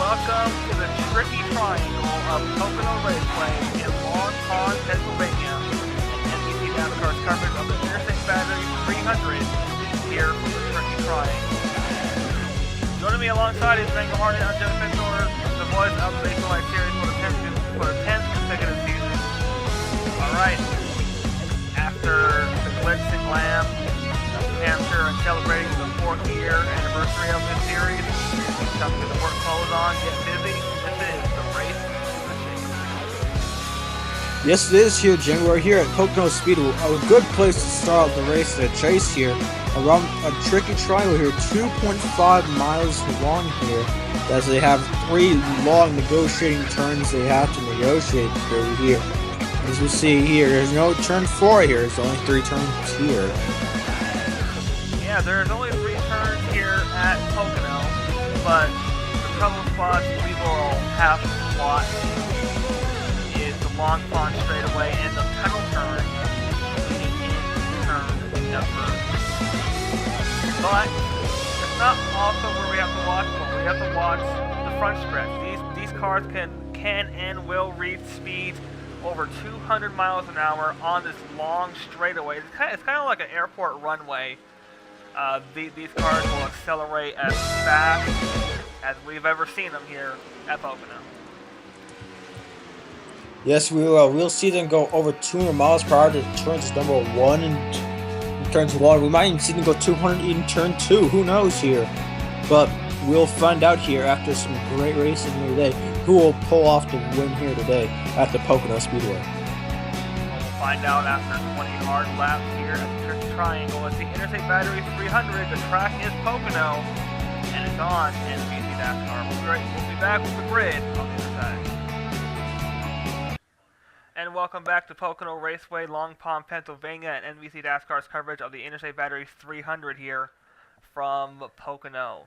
welcome to the tricky triangle of Pocono Raceway in Long Pond, Pennsylvania, and NBC NASCAR's coverage of the Interstate Battery 300 here from the tricky triangle. Joining me alongside is Bengal Harden and Jeff Fentor, the voice of the Nationwide Series for the 10th consecutive season. Alright, after the glitz and glam of New Hampshire and celebrating the 4th year anniversary of this series, time to get the work clothes on, get busy. This is the race to the chase. Yes, it is here, Jim. We're here at Pocono Speedway, a good place to start the race to the chase here. Around a tricky triangle here, 2.5 miles long here, as they have 3 long negotiating turns they have to negotiate through here. As we see here, there's no turn 4 here, there's only 3 turns here. Yeah, there's only 3 turns here at Pocono. But the couple spots we will have to watch is the Long Pond straightaway and the tunnel turn leading into turn number 2. But it's not also where we have to watch one. We have to watch the front stretch. These cars can and will reach speeds over 200 miles an hour on this long straightaway. It's kind of like an airport runway. These cars will accelerate as fast as we've ever seen them here at Pocono. Yes, we will. We'll see them go over 200 miles per hour to turns number 1 and turns 1. We might even see them go 200 in turn 2. Who knows here? But we'll find out here after some great racing here today who will pull off the win here today at the Pocono Speedway. We'll find out after 20 hard laps here at the Tricky Triangle. It's the Interstate Battery 300. The track is Pocono, and it's on NBC DASCAR. We'll be back with the grid on the other side. And welcome back to Pocono Raceway, Long Pond, Pennsylvania, and NBC DASCAR's coverage of the Interstate Battery 300 here from Pocono.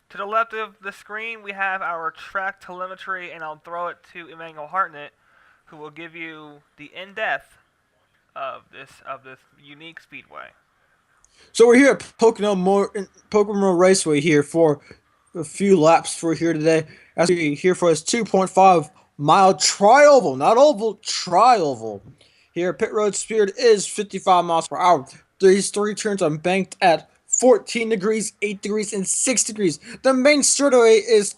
To the left of the screen, we have our track telemetry, and I'll throw it to Emmanuel Hartnett, who will give you the in-depth of this unique speedway. So we're here at Pocono Raceway here for a few laps for here today. As we're here for this 2.5 mile tri-oval, not oval, tri-oval. Here, pit road speed is 55 miles per hour. These 3 turns are banked at 14 degrees, 8 degrees, and 6 degrees. The main straightaway is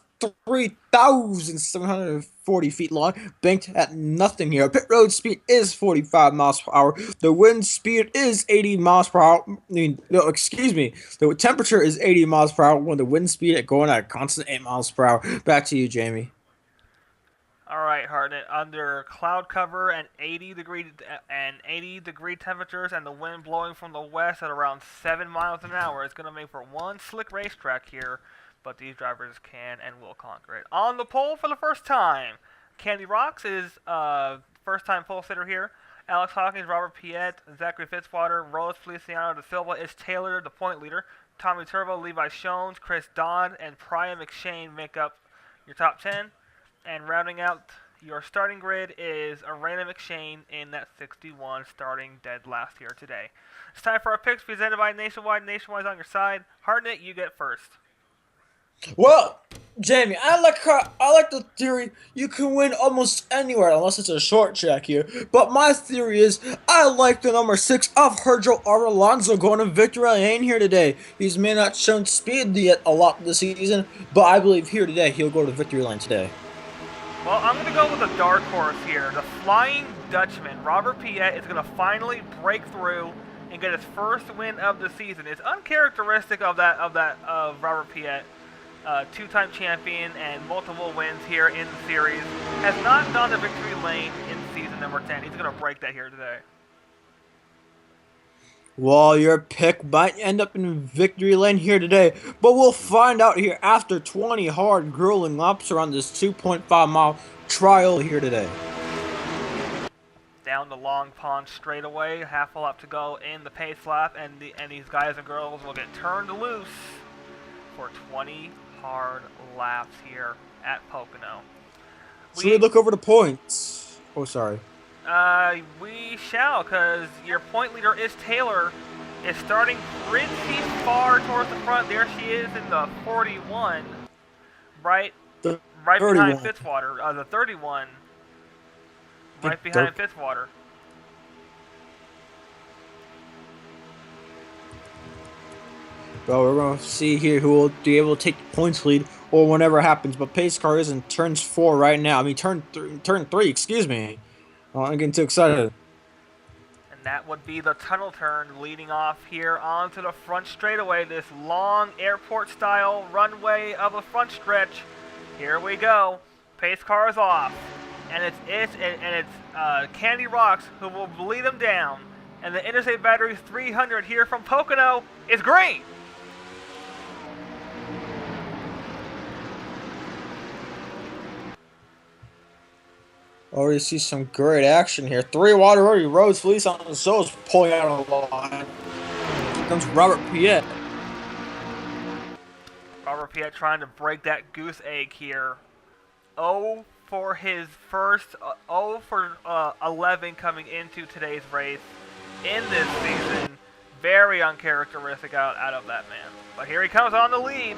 3,740 feet long, banked at nothing here. Pit road speed is 45 miles per hour. The wind speed is 80 miles per hour. The temperature is 80 miles per hour when the wind speed is going at a constant 8 miles per hour. Back to you, Jamie. All right, Hartnett. Under cloud cover and 80 degree temperatures and the wind blowing from the west at around 7 miles an hour, it's going to make for one slick racetrack here. But these drivers can and will conquer it. On the pole for the first time, Candy Rocks is first-time pole sitter here. Alex Hawkins, Robert Piet, Zachary Fitzwater, Rose Feliciano da Silva is Taylor, the point leader. Tommy Turbo, Levi Shones, Chris Dodd, and Priya McShane make up your top 10. And rounding out your starting grid is Arena McShane in that 61, starting dead last here today. It's time for our picks presented by Nationwide. Nationwide's on your side. Hartnett, you get first. Well, Jamie, I like the theory you can win almost anywhere unless it's a short track here. But my theory is I like the number 6 of Herjo Alonso going to victory lane here today. He's may not shown speed yet a lot this season, but I believe here today he'll go to victory lane today. Well, I'm going to go with a dark horse here. The Flying Dutchman, Robert Piet, is going to finally break through and get his first win of the season. It's uncharacteristic of Robert Piet. 2-time champion and multiple wins here in the series, has not gone to victory lane in season number 10. He's going to break that here today. Well, your pick might end up in victory lane here today, but we'll find out here after 20 hard grueling laps around this 2.5 mile trial here today. Down the Long Pond straightaway, half a lap to go in the pace lap, and these guys and girls will get turned loose for 20 hard laps here at Pocono. So we look over the points. Oh, sorry. We shall, because your point leader is Taylor, is starting pretty far towards the front. There she is in the 41, right The right behind 31. Fitzwater. The 31, Think right behind Fitzwater. Well, we're going to see here who will be able to take the points lead or whatever happens. But pace car is in turns 4 right now. I mean, turn 3, excuse me. Oh, I'm getting too excited. And that would be the tunnel turn leading off here onto the front straightaway. This long airport-style runway of a front stretch. Here we go. Pace car is off. And it's Candy Rocks who will lead them down. And the Interstate Battery 300 here from Pocono is green. Already see some great action here. 3 wide already. Rose Felice on the Souls pulling out of the line. Here comes Robert Piet. Robert Piet trying to break that goose egg here. 0 for his first, 0 for 11 coming into today's race in this season. Very uncharacteristic out of that man. But here he comes on the lead.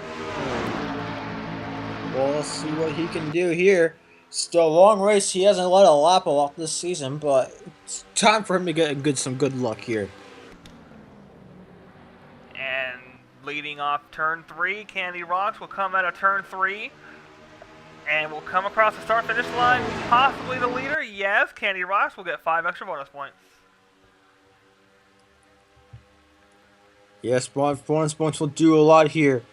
Well, let's see what he can do here. Still a long race. He hasn't let a lap off this season, but it's time for him to get some good luck here. And leading off turn 3, Candy Rocks will come out of turn 3 and will come across the start-finish line. Possibly the leader. Yes, Candy Rocks will get 5 extra bonus points. Yes, bonus points will do a lot here.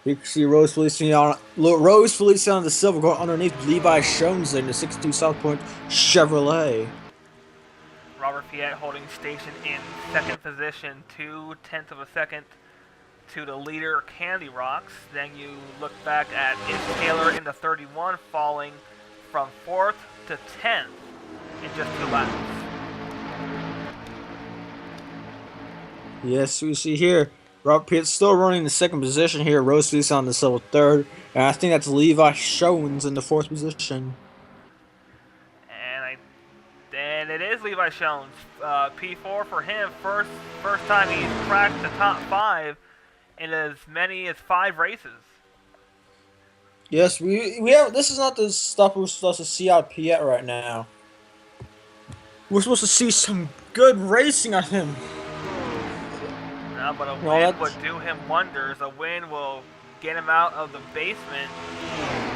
You can see Rose Feliciano on the silver going underneath Levi Shones in the 62 South Point Chevrolet. Robert Piet holding station in second position, 0.2 of a second to the leader Candy Rocks. Then you look back at Ish Taylor in the 31 falling from 4th to 10th in just 2 laps. Yes, we see here. Robert Pitt still running the second position here. Rose Felice on the silver third. And I think that's Levi Shones in the 4th position. And it is Levi Shones. P4 for him. First time he's cracked the top 5 in as many as 5 races. Yes, we have. This is not the stuff we're supposed to see out of Piet right now. We're supposed to see some good racing on him. No, but a win would do him wonders. A win will get him out of the basement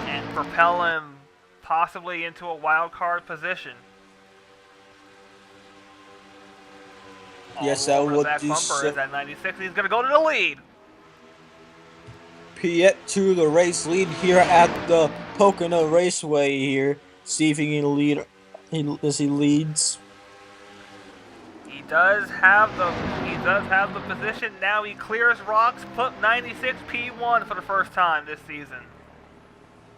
and propel him possibly into a wild card position. Yes, that would back do bumper so. is at 96. He's going to go to the lead. Piet to the race lead here at the Pocono Raceway here. See if he can lead as he leads. He does have the position. Now he clears Rocks, put 96 P1 for the first time this season.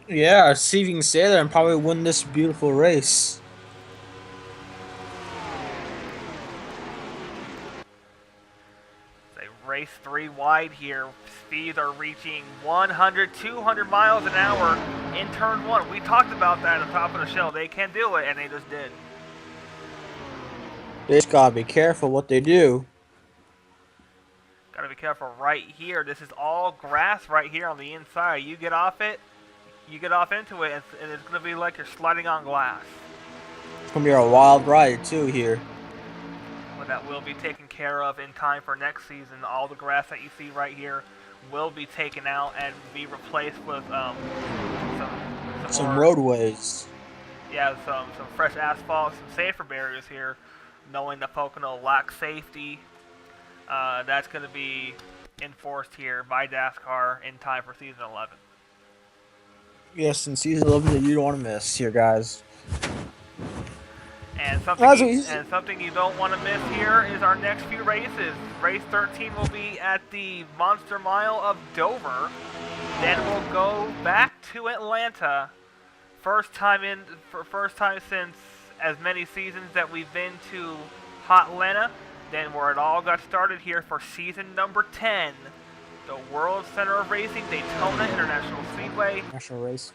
Yeah, see if he can stay there and probably win this beautiful race. Race 3 wide here. Speeds are reaching 100, 200 miles an hour in turn 1. We talked about that at the top of the show. They can do it, and they just did. They just gotta be careful what they do. Gotta be careful right here. This is all grass right here on the inside. You get off it, you get off into it, and it's gonna be like you're sliding on glass. It's gonna be a wild ride too here. But that will be taken care of in time for next season. All the grass that you see right here will be taken out and be replaced with some roadways. Yeah, some fresh asphalt, some safer barriers here. Knowing that Pocono lacks safety, that's going to be enforced here by DASCAR in time for season 11. Yes, in season 11 that you don't want to miss here, guys. And something you don't want to miss here is our next few races. Race 13 will be at the Monster Mile of Dover. Then we'll go back to Atlanta. First time since as many seasons that we've been to Hot Atlanta. Then where it all got started here for season number 10. The World Center of Racing, Daytona International Speedway. National race.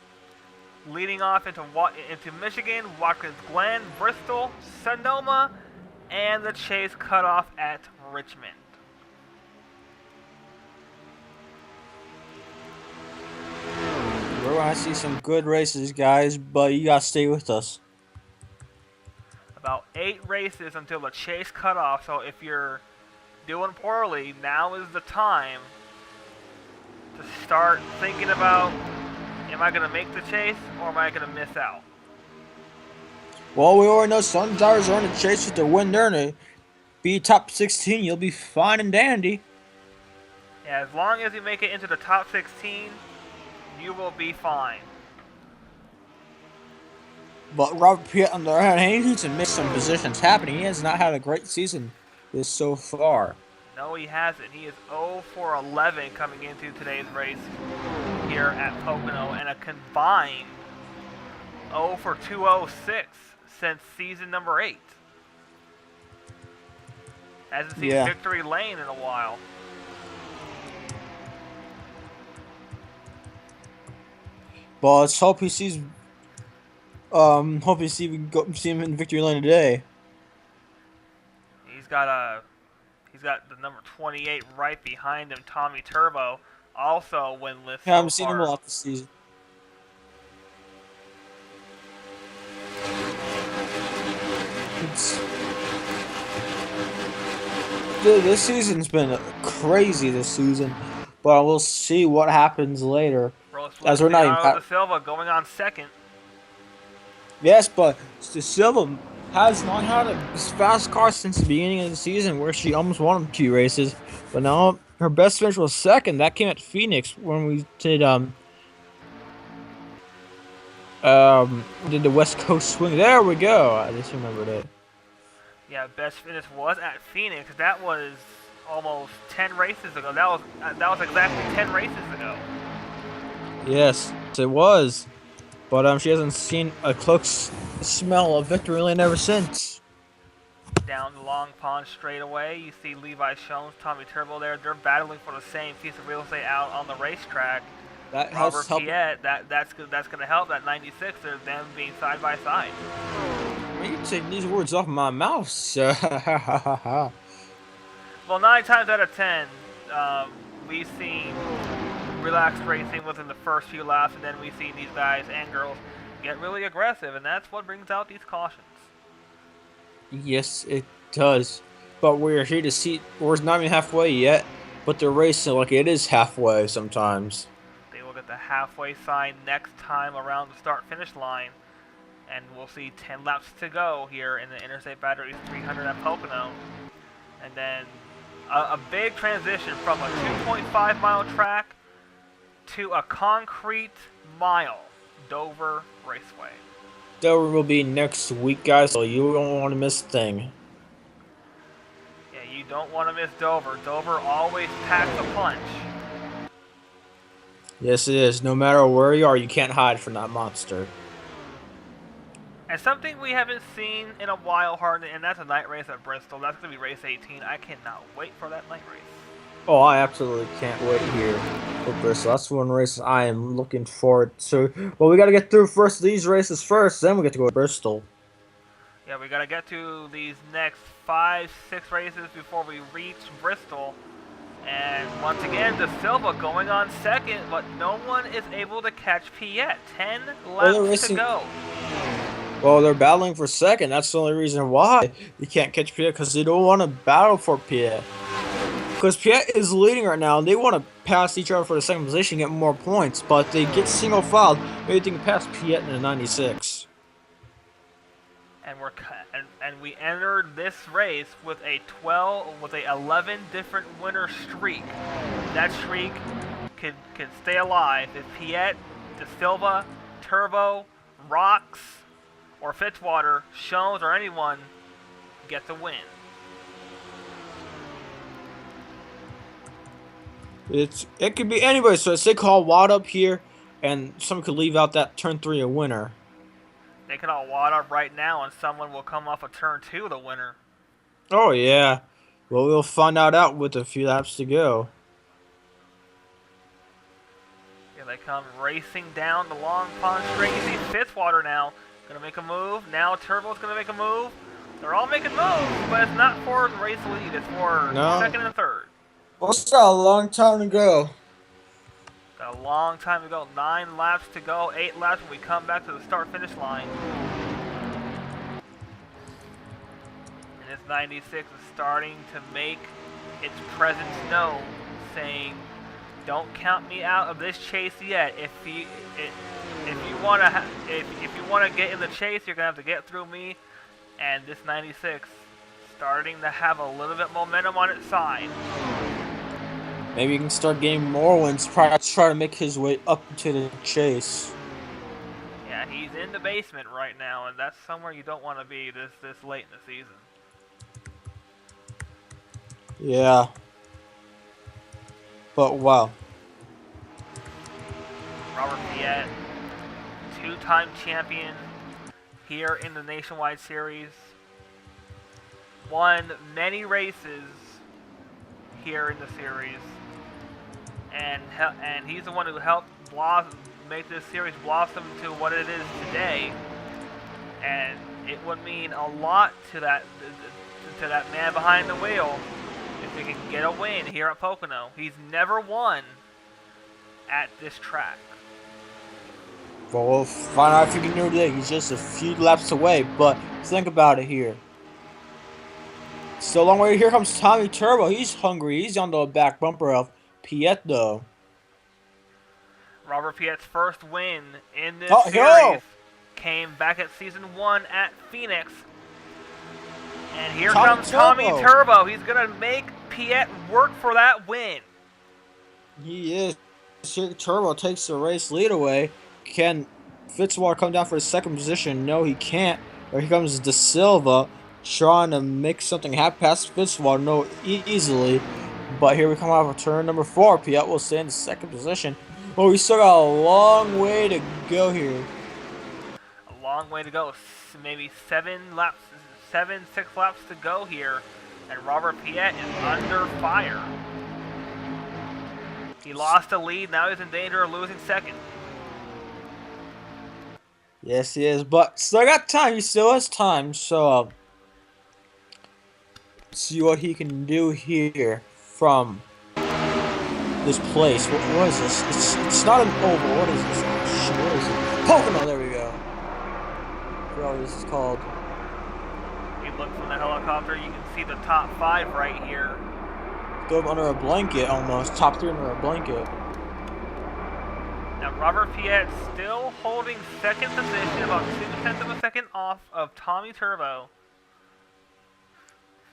Leading off into Michigan, Watkins Glen, Bristol, Sonoma, and the Chase cutoff at Richmond. we're gonna see some good races, guys. But you gotta stay with us. About 8 races until the chase cutoff. So if you're doing poorly, now is the time to start thinking about, am I going to make the chase or am I going to miss out? Well, we already know some drivers are in the chase with the win there, and be top 16, you'll be fine and dandy. Yeah, as long as you make it into the top 16, you will be fine. But Robert Piet, on the other hand, he needs to miss some positions happening. He has not had a great season this so far. No, he hasn't. He is 0 for 11 coming into today's race here at Pocono, and a combined 0 for 206 since season number 8. Hasn't seen victory lane in a while. But let's hope he sees. Hope we see him in victory lane today. He's got the number 28 right behind him, Tommy Turbo, also winless. Yeah, I haven't seen him a lot this season. This season's been crazy this season, but we'll see what happens later. As we're not even. Silva going on second. Yes, but De Silva has not had a fast car since the beginning of the season, where she almost won a few races. But now her best finish was second. That came at Phoenix when we did the West Coast swing. There we go. I just remembered it. Yeah, best finish was at Phoenix. That was almost 10 races ago. That was exactly 10 races ago. Yes, it was. But she hasn't seen a close smell of victory lane ever since. Down the Long Pond straightaway, you see Levi Jones, Tommy Turbo there. They're battling for the same piece of real estate out on the racetrack. That Robert helps. Piet, that's going to help. That 96, they're them being side by side. You take these words off my mouth. Well, 9 times out of 10, we've seen relaxed racing within the first few laps, and then we see these guys and girls get really aggressive, and that's what brings out these cautions. Yes, it does. But we're here to see. We're not even halfway yet, but they're racing like it is halfway sometimes. They will get the halfway sign next time around the start-finish line, and we'll see 10 laps to go here in the Interstate Batteries 300 at Pocono. And then a big transition from a 2.5-mile track to a concrete mile, Dover Raceway. Dover will be next week, guys, so you don't want to miss a thing. Yeah, you don't want to miss Dover. Dover always packs a punch. Yes, it is. No matter where you are, you can't hide from that monster. And something we haven't seen in a while, Harden, and that's a night race at Bristol. That's going to be race 18. I cannot wait for that night race. Oh, I absolutely can't wait here for Bristol. That's one race I am looking forward to. Well, we got to get through first these races first, then we get to go to Bristol. Yeah, we got to get to these next 5-6 races before we reach Bristol. And once again, De Silva going on second, but no one is able to catch Piet. 10 laps to go. Well, they're battling for second. That's the only reason why you can't catch Piet, because they don't want to battle for Piet. Because Piet is leading right now, and they want to pass each other for the second position, get more points. But they get single filed, maybe they can pass Piet in the 96. And we entered this race with a 11 different winner streak. That streak can stay alive if Piet, De Silva, Turbo, Rocks, or Fitzwater, Jones, or anyone get the win. It could be anybody. So say call Watt up here, and someone could leave out that turn 3 a winner. They can all wad up right now, and someone will come off of turn 2 the winner. Oh yeah. Well, we'll find out with a few laps to go. Here they come racing down the Long Pond straight. You see Fitzwater now gonna make a move. Now Turbo's gonna make a move. They're all making moves, but it's not for the race lead. It's for second and third. Well, it's got a long time to go. Got A long time to go. 9 laps to go. 8 laps when we come back to the start-finish line. And this 96 is starting to make its presence known, saying, "Don't count me out of this chase yet. If you want to get in the chase, you're gonna have to get through me." And this 96 starting to have a little bit momentum on its side. Maybe he can start getting more wins, try to make his way up to the chase. Yeah, he's in the basement right now, and that's somewhere you don't want to be this late in the season. Yeah. But wow. Robert Piet, 2-time champion here in the Nationwide Series. Won many races here in the series. And he's the one who helped make this series blossom to what it is today. And it would mean a lot to that man behind the wheel if he can get a win here at Pocono. He's never won at this track. Well, we'll find out if he can do it today. He's just a few laps away, but think about it here. Still a long way. Here comes Tommy Turbo. He's hungry. He's on the back bumper of Piet, though. Robert Piet's first win in this series came back at Season 1 at Phoenix. And here comes Tommy Turbo. He's going to make Piet work for that win. He is. Here Turbo takes the race lead away. Can Fitzwater come down for his second position? No, he can't. Or here comes De Silva trying to make something happen past Fitzwater. No, easily. But here we come out of turn number 4. Piet will stay in the second position. Oh, we still got a long way to go here. A long way to go. Maybe 6 laps to go here. And Robert Piet is under fire. He lost the lead. Now he's in danger of losing second. Yes, he is. But still got time. He still has time. So, see what he can do here from this place. What is this? It's not an oval. What is this? What is it? Pocono. There we go. I forgot what this is called. You look from the helicopter, you can see the top 5 right here. Go under a blanket almost. Top 3 under a blanket. Now Robert Piet still holding second position, about 0.2 of a second off of Tommy Turbo.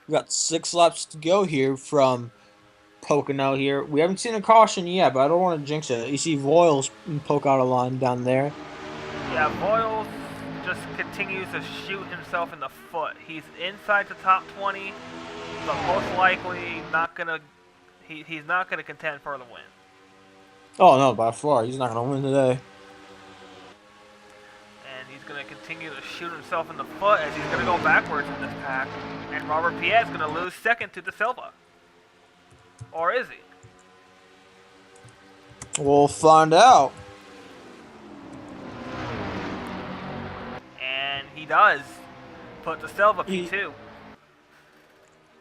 We got 6 laps to go here from Pocono here. We haven't seen a caution yet, but I don't want to jinx it. You see Voiles poke out a line down there. Yeah, Voiles just continues to shoot himself in the foot. He's inside the top 20, but most likely not gonna. He's not gonna contend for the win. Oh no, by far he's not gonna win today. And he's gonna continue to shoot himself in the foot as he's gonna go backwards in this pack. And Robert Piet's gonna lose second to De Silva. Or is he? We'll find out. And he does put De Silva P2.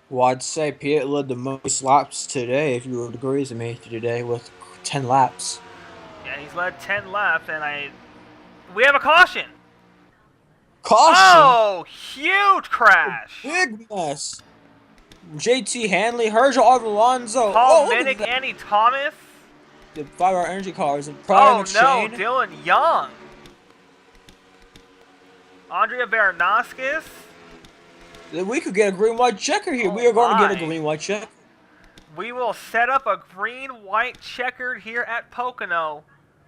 Well, I'd say Piet led the most laps today, if you would agree with me today, with 10 laps. Yeah, he's led 10 laps, and we have a caution. Caution! Oh, huge crash! Big mess. JT Hanley, Herschel Alonso. Paul Minnick, Andy Thomas. The 5-hour energy cars and Prime no, Dylan Young. Andrea Bernaskis. We could get a green-white checker here. We are going to get a green-white checker. We will set up a green-white checkered here at Pocono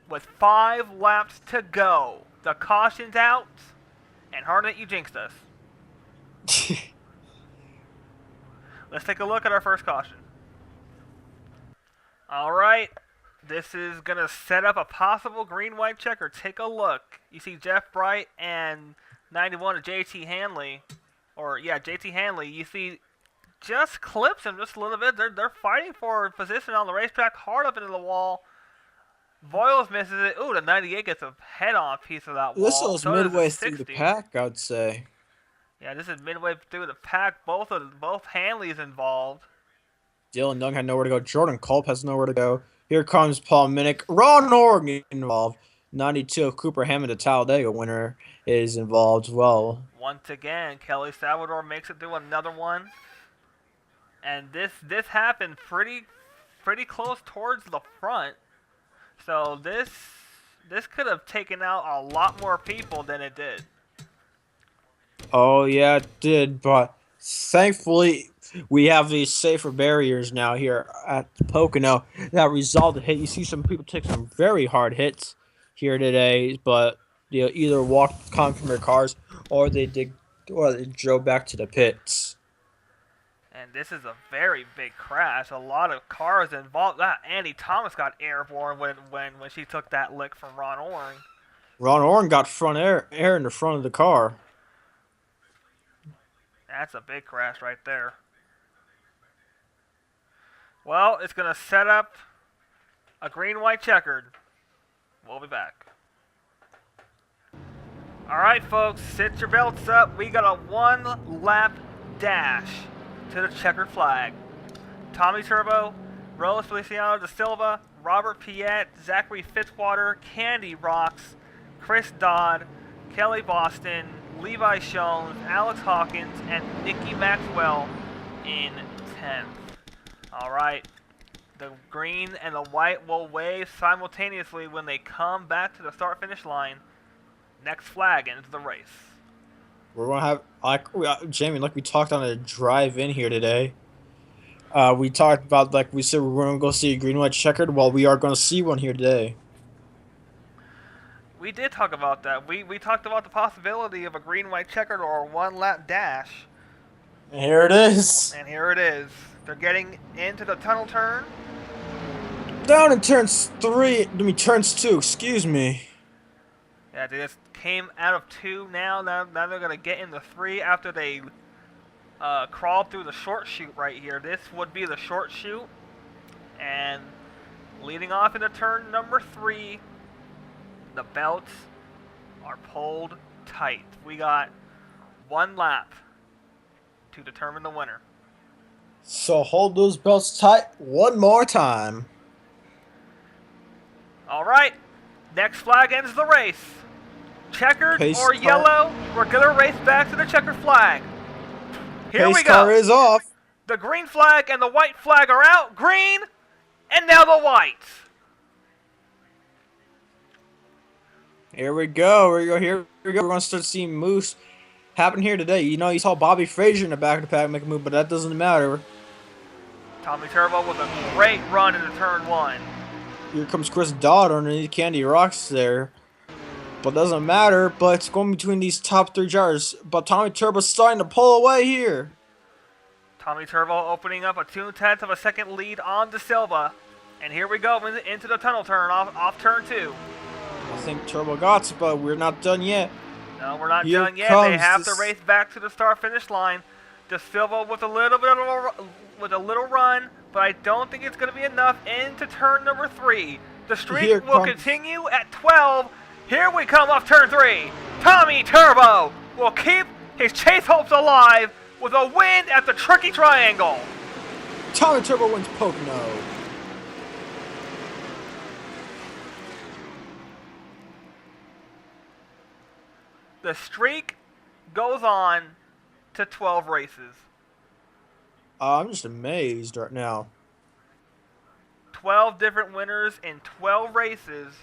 with 5 laps to go. The caution's out, and Harnett, you jinxed us. Let's take a look at our first caution. All right, this is going to set up a possible green-white checker. Take a look. You see Jeff Bright and 91 of JT Hanley. Or, yeah, JT Hanley. You see just clips him just a little bit. They're fighting for position on the racetrack, hard up into the wall. Voiles misses it. Ooh, the 98 gets a head-on piece of that wall. This was midway through the pack, I'd say. Yeah, this is midway through the pack. Both Hanleys involved. Dylan Young had nowhere to go. Jordan Culp has nowhere to go. Here comes Paul Minnick. Ron Oregon involved. 92 Cooper Hammond, the Talladega winner, is involved as well. Once again, Kelly Salvador makes it through another one. And this happened pretty close towards the front. So this could have taken out a lot more people than it did. Oh yeah, it did, but thankfully we have these safer barriers now here at the Pocono that resolve the hit. You see some people take some very hard hits here today, but they either walked come from their cars or they drove back to the pits. And this is a very big crash. A lot of cars involved. Andy Thomas got airborne when she took that lick from Ron Oring. Ron Oren got front air in the front of the car. That's a big crash right there. Well, it's going to set up a green-white checkered. We'll be back. All right, folks, sit your belts up. We got a one-lap dash to the checkered flag. Tommy Turbo, Rose Feliciano da Silva, Robert Piet, Zachary Fitzwater, Candy Rocks, Chris Dodd, Kelly Boston, Levi Shones, Alex Hawkins, and Nikki Maxwell in 10th. All right, the green and the white will wave simultaneously when they come back to the start-finish line. Next flag ends the race. We're gonna have Jamie, like we talked on a drive in here today. We talked about, like we said, we're gonna go see a green white checkered. Well, we are gonna see one here today. We did talk about that. We talked about the possibility of a green-white checkered or a one-lap dash. And here it is. And here it is. They're getting into the tunnel turn. Down in turns two. Excuse me. Yeah, they just came out of 2 now. Now they're gonna get into 3 after they crawled through the short chute right here. This would be the short chute, and leading off into turn number 3. The belts are pulled tight. We got 1 lap to determine the winner. So hold those belts tight one more time. All right, next flag ends the race. Checkered Pace or car. yellow, we're gonna race back to the checkered flag. Here Pace we go. car is off. The green flag and the white flag are out. Green, and now the whites. Here we go. Here we go. We're going to start seeing moves happen here today. You know, you saw Bobby Frazier in the back of the pack make a move, but that doesn't matter. Tommy Turbo with a great run into turn 1. Here comes Chris Dodd underneath Candy Rocks there. But it doesn't matter. But it's going between these top 3 drivers. But Tommy Turbo's starting to pull away here. Tommy Turbo opening up a 2/10 of a second lead on De Silva. And here we go into the tunnel turn off turn 2. I think Turbo got it, but we're not done yet. No, we're not Here done yet. comes They have this- to race back to the start-finish line. De Silva with a little run, but I don't think it's going to be enough into turn number 3. The streak Here will comes- continue at 12. Here we come off turn 3. Tommy Turbo will keep his chase hopes alive with a win at the Tricky Triangle. Tommy Turbo wins Pocono. The streak goes on to 12 races. I'm just amazed right now. 12 different winners in 12 races.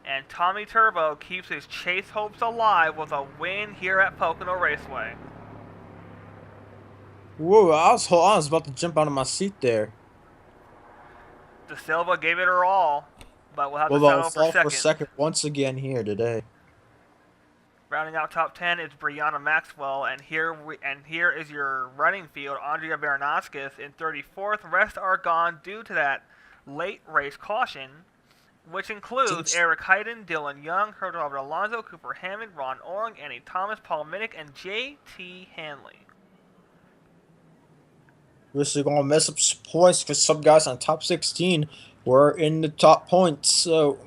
And Tommy Turbo keeps his chase hopes alive with a win here at Pocono Raceway. Whoa, I was about to jump out of my seat there. De Silva gave it her all, but we'll have Well, to I'll settle fall for second. once again here today. Rounding out top 10 is Brianna Maxwell, and here is your running field. Andrea Baranowskis in 34th. Rest are gone due to that late race caution, which includes Eric Hayden, Dylan Young, Robert Alonso, Cooper Hammond, Ron Oring, Annie Thomas, Paul Minnick, and J.T. Hanley. This is going to mess up some points because some guys on top 16 were in the top points. So,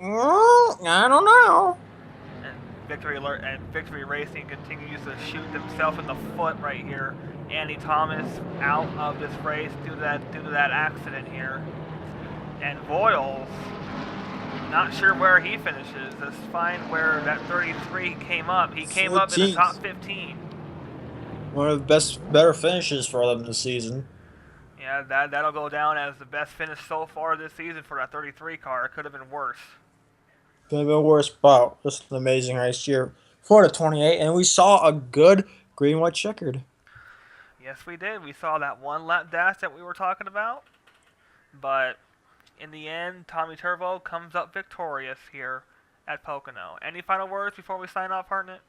I don't know. Victory Racing continues to shoot themselves in the foot right here. Andy Thomas out of this race due to that accident here. And Voiles, not sure where he finishes. Let's find where that 33 came up. He came up in the top 15. One of the better finishes for them this season. Yeah, that'll go down as the best finish so far this season for that 33 car. It could have been worse. Could have been worse, but just an amazing race here for the 28, and we saw a good green-white checkered. Yes, we did. We saw that one lap dash that we were talking about, but in the end, Tommy Turbo comes up victorious here at Pocono. Any final words before we sign off, Hartnett?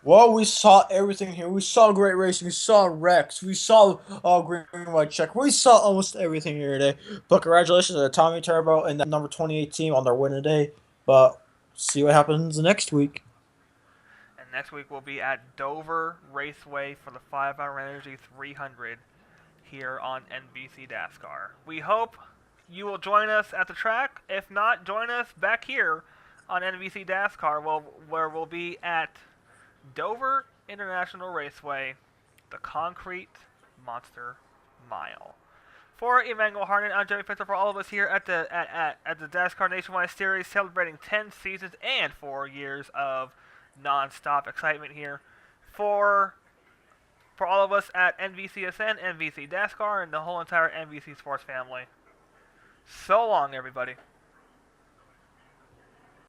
Well, we saw everything here. We saw great racing. We saw wrecks. We saw green-white check. We saw almost everything here today. But congratulations to Tommy Turbo and the number 28 team on their win today. But see what happens next week. And next week we'll be at Dover Raceway for the 5-Hour Energy 300 here on NBC DASCAR. We hope you will join us at the track. If not, join us back here on NBC DASCAR where we'll be at Dover International Raceway, the Concrete Monster Mile. For Emmanuel Hartnett, I'm Jeremy Pinto. For all of us here at the DASCAR Nationwide Series, celebrating 10 seasons and 4 years of non-stop excitement here. For all of us at NBCSN, NBC DASCAR, and the whole entire NBC Sports family. So long, everybody.